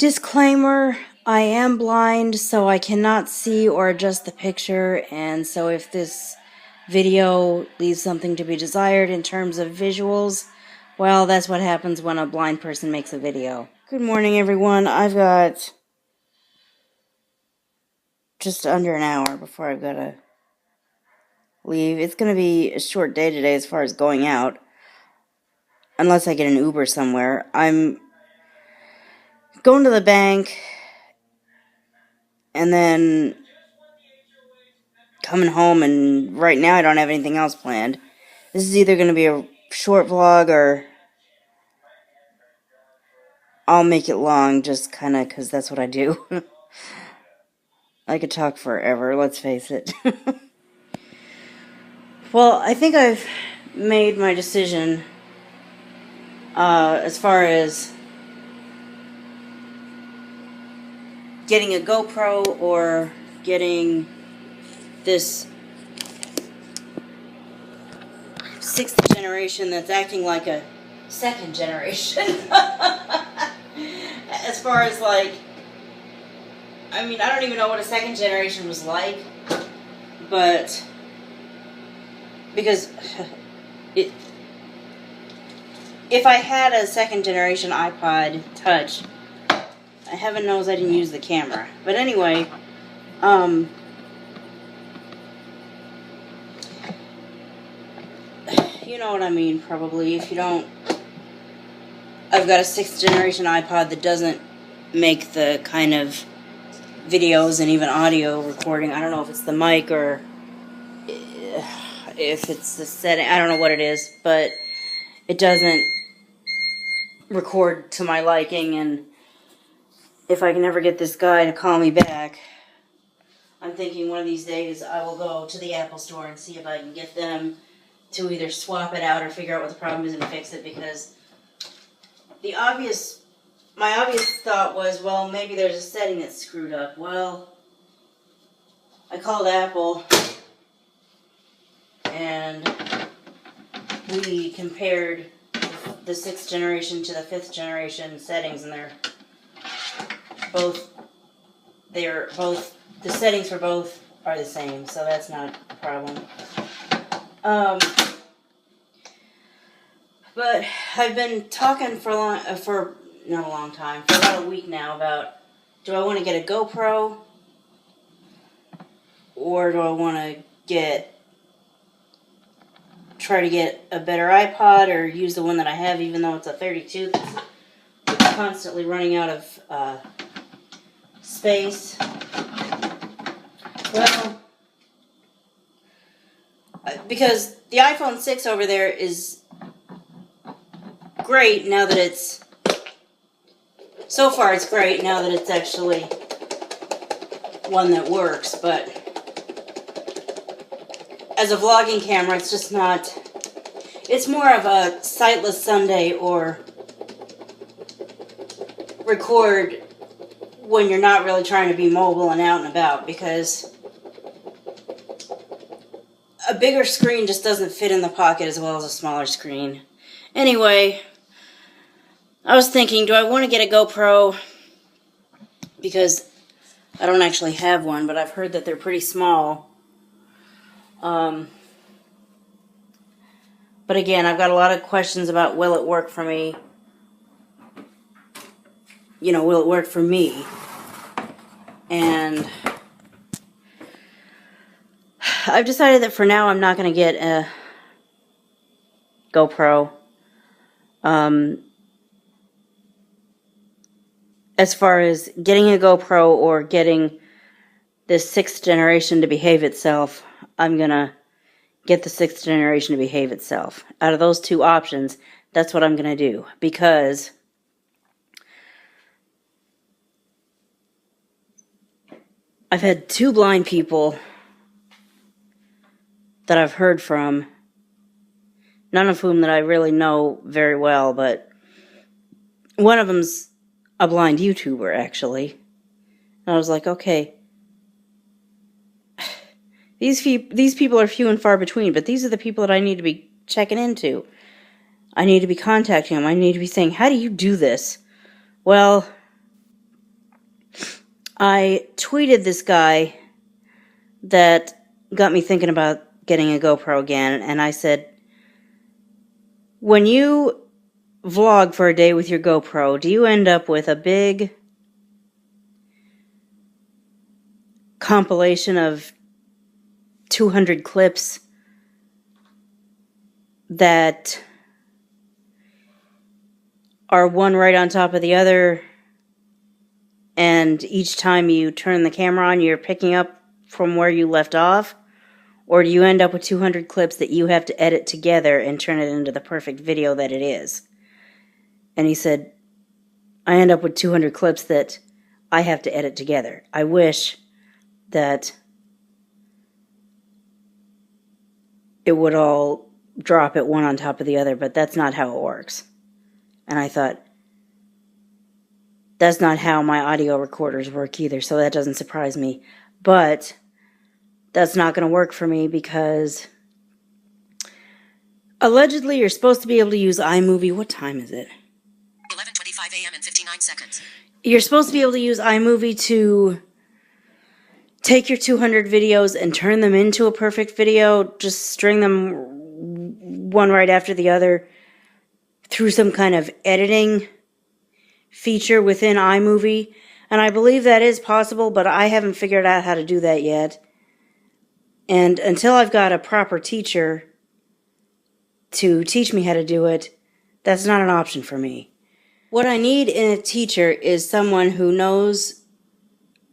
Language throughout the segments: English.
Disclaimer, I am blind, so I cannot see or adjust the picture, and so if this video leaves something to be desired in terms of visuals, well, that's what happens when a blind person makes a video. Good morning, everyone. I've got just under an hour before I've got to leave. It's going to be a short day today as far as going out, unless I get an Uber somewhere. I'm going to the bank, and then coming home, and right now I don't have anything else planned. This is either going to be a short vlog, or I'll make it long, just kind of because that's what I do. I could talk forever, let's face it. Well, I think I've made my decision as far as getting a GoPro or getting this 6th generation that's acting like a 2nd generation. As far as I don't even know what a 2nd generation was like, but because if I had a 2nd generation iPod Touch, heaven knows I didn't use the camera. But anyway, you know what I mean, probably. If you don't, I've got a 6th generation iPod that doesn't make the kind of videos and even audio recording. I don't know if it's the mic or if it's the setting. I don't know what it is, but it doesn't record to my liking. And if I can ever get this guy to call me back, I'm thinking one of these days I will go to the Apple store and see if I can get them to either swap it out or figure out what the problem is and fix it, because my obvious thought was, well, maybe there's a setting that's screwed up. Well, I called Apple and we compared the 6th generation to the 5th generation settings, and the settings for both are the same, so that's not a problem. But I've been talking for about a week now about, do I want to get a GoPro or do I want to try to get a better iPod or use the one that I have, even though it's a 32 that's constantly running out of space. Well, because the iPhone 6 over there is great now that it's great now that it's actually one that works, but as a vlogging camera, it's just not. It's more of a sightless Sunday or record when you're not really trying to be mobile and out and about, because a bigger screen just doesn't fit in the pocket as well as a smaller screen. Anyway, I was thinking, do I want to get a GoPro? Because I don't actually have one, but I've heard that they're pretty small. But again, I've got a lot of questions about, will it work for me? Will it work for me? And I've decided that for now I'm not going to get a GoPro. As far as getting a GoPro or getting this 6th generation to behave itself, I'm going to get the 6th generation to behave itself. Out of those two options, that's what I'm going to do. Because I've had 2 blind people that I've heard from, none of whom that I really know very well, but one of them's a blind YouTuber, actually. And I was like, okay, these people are few and far between, but these are the people that I need to be checking into. I need to be contacting them. I need to be saying, how do you do this? Well, I tweeted this guy that got me thinking about getting a GoPro again, and I said, when you vlog for a day with your GoPro, do you end up with a big compilation of 200 clips that are one right on top of the other, and each time you turn the camera on, you're picking up from where you left off? Or do you end up with 200 clips that you have to edit together and turn it into the perfect video that it is? And he said, I end up with 200 clips that I have to edit together. I wish that it would all drop at one on top of the other, but that's not how it works. And I thought, that's not how my audio recorders work either, so that doesn't surprise me. But that's not going to work for me because allegedly you're supposed to be able to use iMovie. What time is it? 11:25 a.m. and 59 seconds. You're supposed to be able to use iMovie to take your 200 videos and turn them into a perfect video, just string them one right after the other through some kind of editing feature within iMovie. And I believe that is possible, but I haven't figured out how to do that yet. And until I've got a proper teacher to teach me how to do it, that's not an option for me. What I need in a teacher is someone who knows,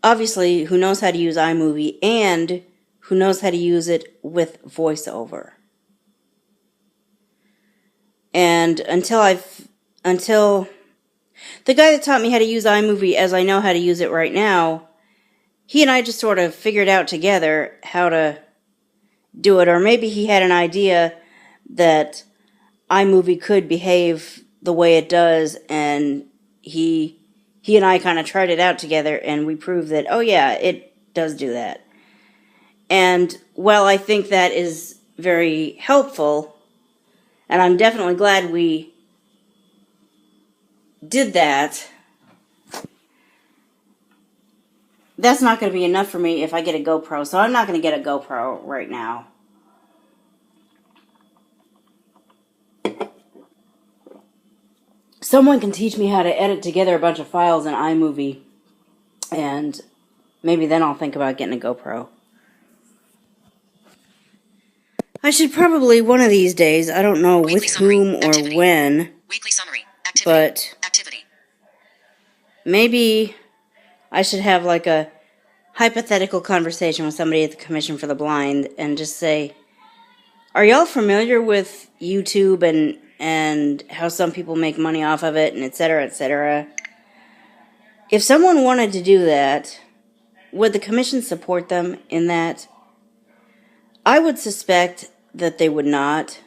obviously, who knows how to use iMovie and who knows how to use it with voiceover. And until the guy that taught me how to use iMovie as I know how to use it right now, he and I just sort of figured out together how to do it. Or maybe he had an idea that iMovie could behave the way it does, and he and I kind of tried it out together, and we proved that, oh yeah, it does do that. And while I think that is very helpful, and I'm definitely glad we did that, that's not going to be enough for me if I get a GoPro, so I'm not going to get a GoPro right now. Someone can teach me how to edit together a bunch of files in iMovie, and maybe then I'll think about getting a GoPro. I should probably, one of these days, I don't know with whom or when, but maybe I should have like a hypothetical conversation with somebody at the Commission for the Blind and just say, are y'all familiar with YouTube and how some people make money off of it and etc., etc.? If someone wanted to do that, would the Commission support them in that? I would suspect that they would not.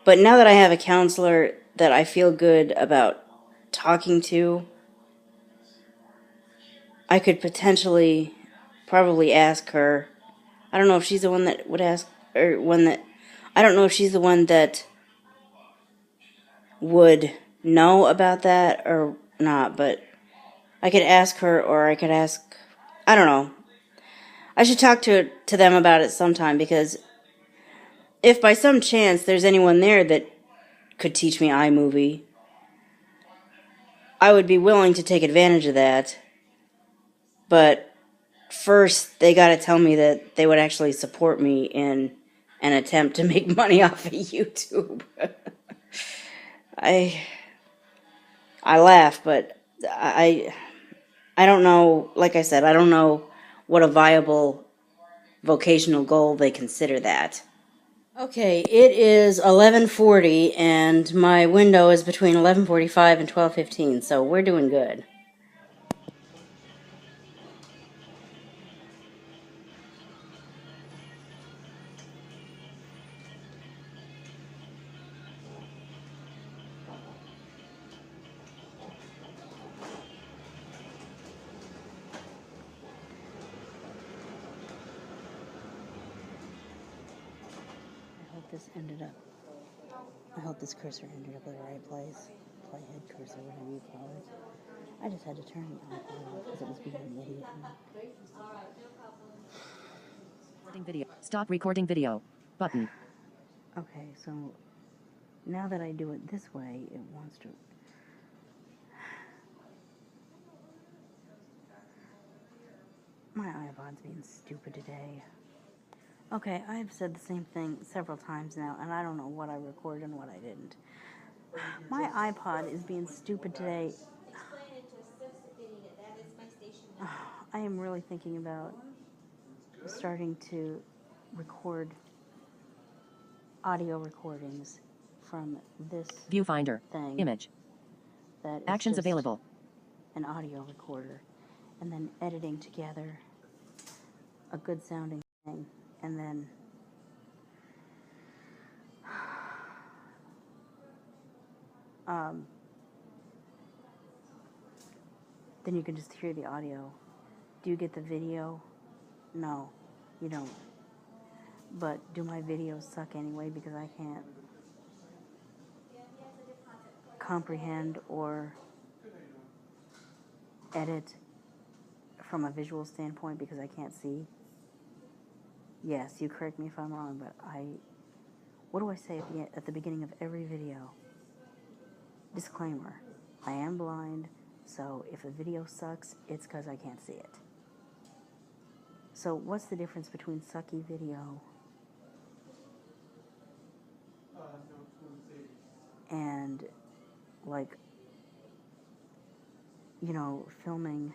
But now that I have a counselor that I feel good about talking to, I could potentially probably ask her. I don't know if she's the one that would ask, or one that, I don't know if she's the one that would know about that or not, but I could ask her, or I could ask, I don't know. I should talk to them about it sometime, because if by some chance there's anyone there that could teach me iMovie, I would be willing to take advantage of that. But first, they got to tell me that they would actually support me in an attempt to make money off of YouTube. I laugh, but I don't know, like I said, I don't know what a viable vocational goal they consider that. Okay, it is 11:40 and my window is between 11:45 and 12:15, so we're doing good. I hope this cursor ended up in the right place. Playhead cursor, whatever you call it. I just had to turn the iPod off because it was being an idiot. Recording video. Stop recording video. Button. Okay, so now that I do it this way, it wants to... My iPod's being stupid today. Okay, I've said the same thing several times now, and I don't know what I recorded and what I didn't. My iPod is being stupid today. I am really thinking about starting to record audio recordings from this Viewfinder. thing. Image. That is Actions just available. an audio recorder, and then editing together a good sounding thing, and then then you can just hear the audio. Do you get the video? No, you don't. But do my videos suck anyway because I can't comprehend or edit from a visual standpoint because I can't see? Yes, you correct me if I'm wrong, but what do I say at the beginning of every video? Disclaimer, I am blind, so if a video sucks, it's because I can't see it. So what's the difference between sucky video and, like, you know, filming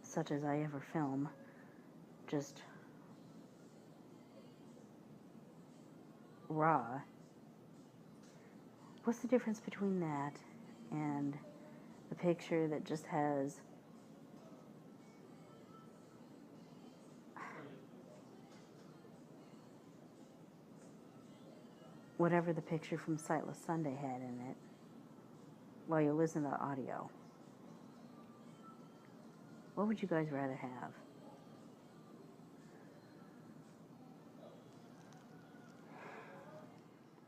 such as I ever film, just raw? What's the difference between that and a picture that just has whatever the picture from Sightless Sunday had in it while you listen to audio? What would you guys rather have?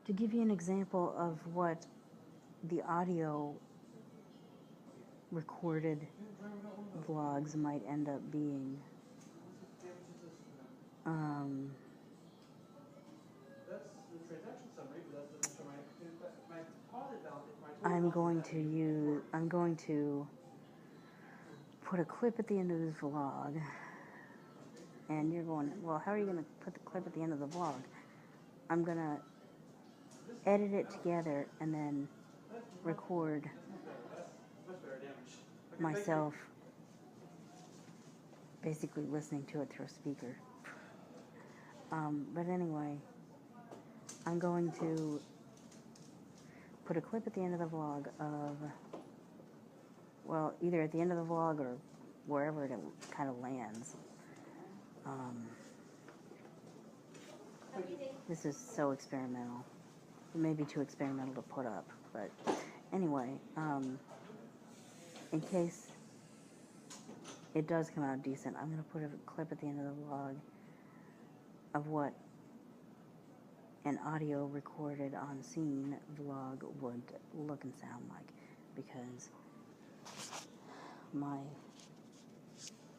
To give you an example of what the audio recorded vlogs might end up being, I'm going to put a clip at the end of this vlog, and you're going, well, how are you going to put the clip at the end of the vlog? I'm going to edit it together and then record myself basically listening to it through a speaker. But anyway, I'm going to put a clip at the end of the vlog of, well, either at the end of the vlog or wherever it kind of lands. This is so experimental. It may be too experimental to put up, but anyway, in case it does come out decent, I'm going to put a clip at the end of the vlog of what an audio recorded on scene vlog would look and sound like, because my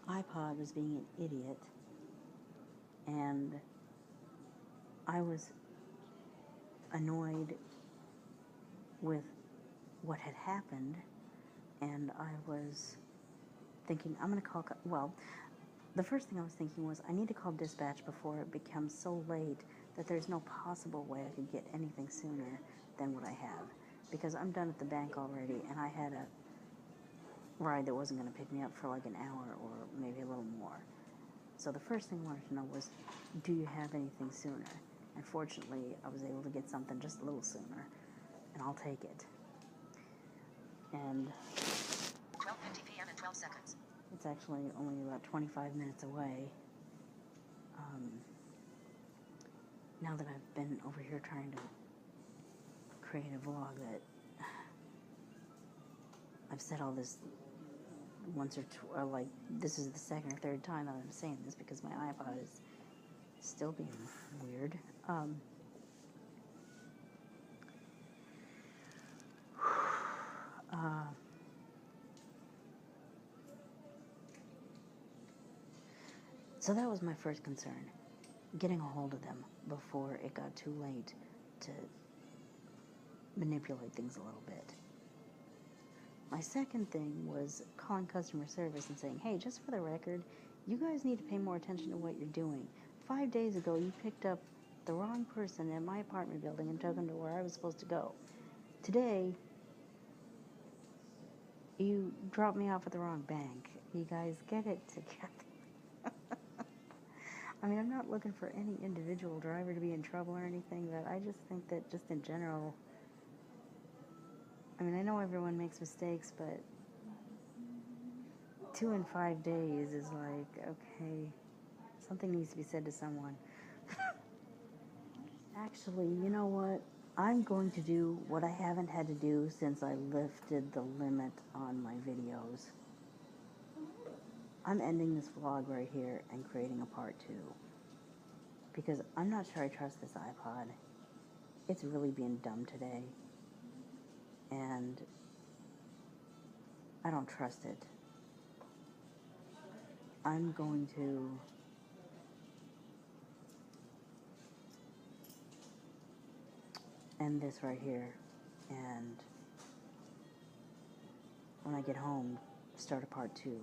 iPod was being an idiot, and I was annoyed with what had happened, and I was thinking, I'm going to call, well, the first thing I was thinking was, I need to call dispatch before it becomes so late that there's no possible way I could get anything sooner than what I have, because I'm done at the bank already, and I had a ride that wasn't going to pick me up for like an hour or maybe a little more. So the first thing I wanted to know was, do you have anything sooner? And fortunately, I was able to get something just a little sooner, and I'll take it. And 12:50 p.m. and 12 seconds. it's actually only about 25 minutes away. Now that I've been over here trying to create a vlog that I've said all this once or like this is the second or third time that I'm saying this because my iPod is still being weird. So that was my first concern, getting a hold of them before it got too late to manipulate things a little bit. My second thing was calling customer service and saying, hey, just for the record, you guys need to pay more attention to what you're doing. 5 days ago, you picked up the wrong person in my apartment building and took them to where I was supposed to go. Today, you dropped me off at the wrong bank. You guys get it together. I mean, I'm not looking for any individual driver to be in trouble or anything, but I just think that just in general, I mean, I know everyone makes mistakes, but 2 and 5 days is like, okay, something needs to be said to someone. Actually, you know what? I'm going to do what I haven't had to do since I lifted the limit on my videos. I'm ending this vlog right here and creating a part 2. Because I'm not sure I trust this iPod. It's really being dumb today. And I don't trust it. I'm going to end this right here. And when I get home, start a part 2.